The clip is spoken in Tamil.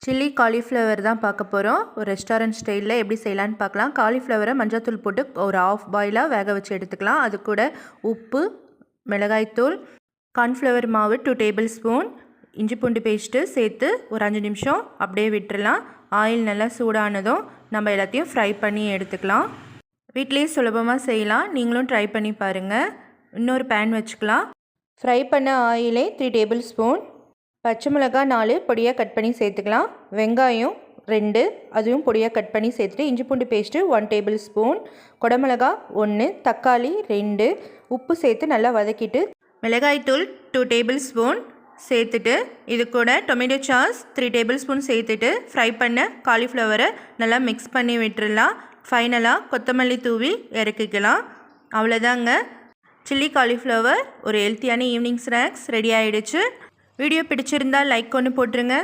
சில்லி காலிஃப்ளவர் தான் பார்க்க போகிறோம். ஒரு ரெஸ்டாரண்ட் ஸ்டைலில் எப்படி செய்யலான்னு பார்க்கலாம். காலிஃப்ளவரை மஞ்சள்தூள் போட்டு ஒரு ஆஃப் பாயிலாக வேக வச்சு எடுத்துக்கலாம். அது கூட உப்பு, மிளகாய்த்தூள், கார்ன்ஃப்ளவர் மாவு 2 டேபிள் ஸ்பூன், இஞ்சி பூண்டு பேஸ்ட்டு சேர்த்து ஒரு 5 நிமிஷம் அப்படியே விட்டுறலாம். ஆயில் நல்லா சூடானதும் நம்ம எல்லாத்தையும் ஃப்ரை பண்ணி எடுத்துக்கலாம். வீட்டிலேயே சுலபமாக செய்யலாம். நீங்களும் ட்ரை பண்ணி பாருங்கள். இன்னொரு பேன் வச்சுக்கலாம். ஃப்ரை பண்ண ஆயிலே 3 டேபிள் ஸ்பூன், பச்சை மிளகாய் 4 பொடியாக கட் பண்ணி சேர்த்துக்கலாம். வெங்காயம் 2 அதுவும் பொடியாக கட் பண்ணி சேர்த்துட்டு இஞ்சி பூண்டு பேஸ்ட்டு 1 டேபிள் ஸ்பூன், குடமிளகாய் 1, தக்காளி 2, உப்பு சேர்த்து நல்லா வதக்கிட்டு மிளகாய்த்தூள் 2 டேபிள் ஸ்பூன் சேர்த்துட்டு இது கூட டொமேட்டோ சாஸ் 3 டேபிள் ஸ்பூன் சேர்த்துட்டு ஃப்ரை பண்ண காலிஃப்ளவரை நல்லா மிக்ஸ் பண்ணி விட்டுடலாம். ஃபைனலாக கொத்தமல்லி தூவி இறக்கிக்கலாம். அவ்வளோதாங்க, சில்லி காலிஃப்ளவர் ஒரு ஹெல்த்தியான ஈவினிங் ஸ்நாக்ஸ் ரெடி ஆகிடுச்சு. வீடியோ பிடிச்சிருந்தால் லைக் ஒன்று போட்டுருங்க.